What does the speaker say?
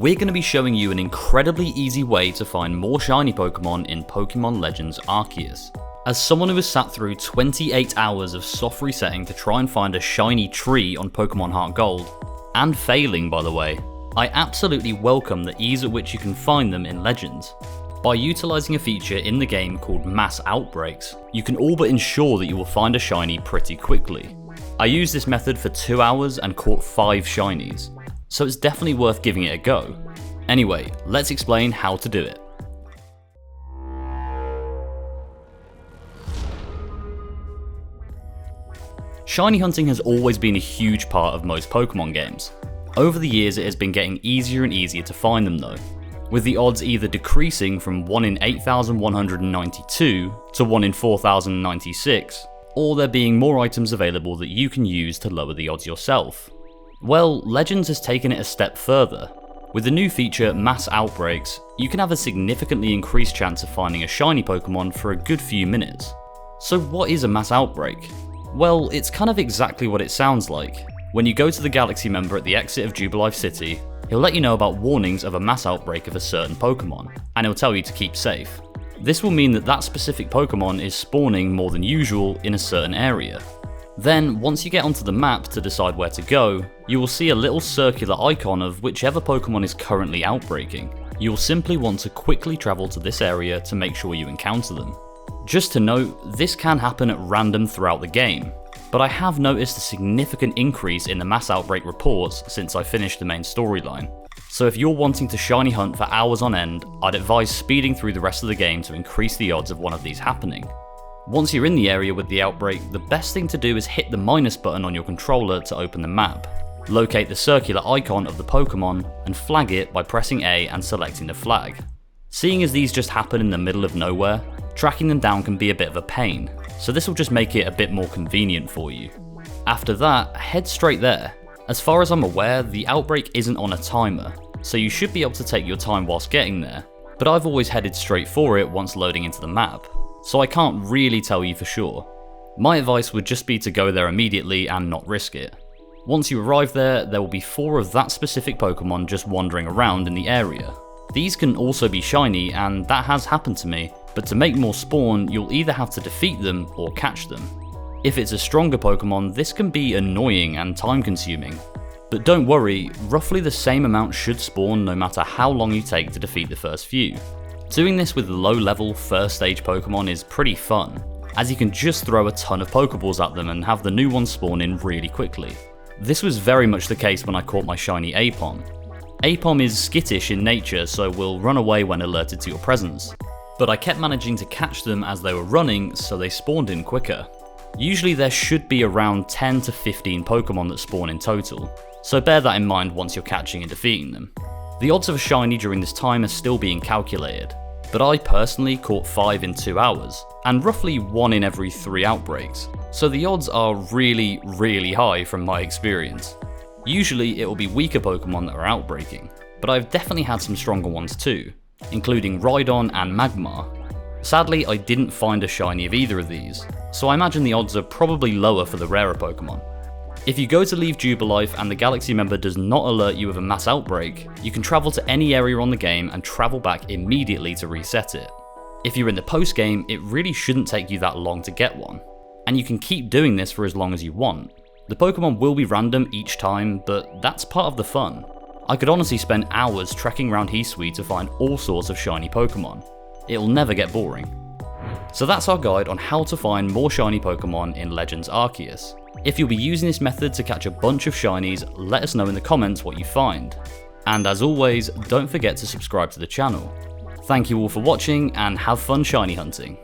we're going to be showing you an incredibly easy way to find more shiny Pokemon in Pokemon Legends Arceus. As someone who has sat through 28 hours of soft resetting to try and find a shiny tree on Pokemon Heart Gold, and failing by the way, I absolutely welcome the ease at which you can find them in Legends. By utilising a feature in the game called Mass Outbreaks, you can all but ensure that you will find a shiny pretty quickly. I used this method for 2 hours and caught 5 shinies, so it's definitely worth giving it a go. Anyway, let's explain how to do it. Shiny hunting has always been a huge part of most Pokemon games. Over the years it has been getting easier and easier to find them though, with the odds either decreasing from 1 in 8,192 to 1 in 4,096, or there being more items available that you can use to lower the odds yourself. Well, Legends has taken it a step further. With the new feature Mass Outbreaks, you can have a significantly increased chance of finding a shiny Pokemon for a good few minutes. So what is a Mass Outbreak? Well, it's kind of exactly what it sounds like. When you go to the Galaxy member at the exit of Jubilife City, he'll let you know about warnings of a mass outbreak of a certain Pokemon, and he'll tell you to keep safe. This will mean that that specific Pokemon is spawning more than usual in a certain area. Then, once you get onto the map to decide where to go, you will see a little circular icon of whichever Pokemon is currently outbreaking. You'll simply want to quickly travel to this area to make sure you encounter them. Just to note, this can happen at random throughout the game, but I have noticed a significant increase in the mass outbreak reports since I finished the main storyline. So if you're wanting to shiny hunt for hours on end, I'd advise speeding through the rest of the game to increase the odds of one of these happening. Once you're in the area with the outbreak, the best thing to do is hit the minus button on your controller to open the map. Locate the circular icon of the Pokemon and flag it by pressing A and selecting the flag. Seeing as these just happen in the middle of nowhere, tracking them down can be a bit of a pain, so this will just make it a bit more convenient for you. After that, head straight there. As far as I'm aware, the outbreak isn't on a timer, so you should be able to take your time whilst getting there, but I've always headed straight for it once loading into the map, so I can't really tell you for sure. My advice would just be to go there immediately and not risk it. Once you arrive there will be 4 of that specific Pokemon just wandering around in the area. These can also be shiny, and that has happened to me, but to make more spawn, you'll either have to defeat them or catch them. If it's a stronger Pokemon, this can be annoying and time consuming. But don't worry, roughly the same amount should spawn no matter how long you take to defeat the first few. Doing this with low level first stage Pokemon is pretty fun, as you can just throw a ton of Pokeballs at them and have the new ones spawn in really quickly. This was very much the case when I caught my shiny Aipom. Aipom is skittish in nature, so will run away when alerted to your presence. But I kept managing to catch them as they were running, so they spawned in quicker. Usually there should be around 10 to 15 Pokemon that spawn in total, so bear that in mind once you're catching and defeating them. The odds of a shiny during this time are still being calculated, but I personally caught 5 in 2 hours, and roughly 1 in every 3 outbreaks, so the odds are really high from my experience. Usually it will be weaker Pokemon that are outbreaking, but I've definitely had some stronger ones too, including Rhydon and Magmar. Sadly, I didn't find a shiny of either of these, so I imagine the odds are probably lower for the rarer Pokemon. If you go to leave Jubilife and the Galaxy member does not alert you of a mass outbreak, you can travel to any area on the game and travel back immediately to reset it. If you're in the post game, it really shouldn't take you that long to get one, and you can keep doing this for as long as you want. The Pokemon will be random each time, but that's part of the fun. I could honestly spend hours trekking around Hisui to find all sorts of shiny Pokemon. It'll never get boring. So that's our guide on how to find more shiny Pokemon in Legends Arceus. If you'll be using this method to catch a bunch of shinies, let us know in the comments what you find. And as always, don't forget to subscribe to the channel. Thank you all for watching and have fun shiny hunting.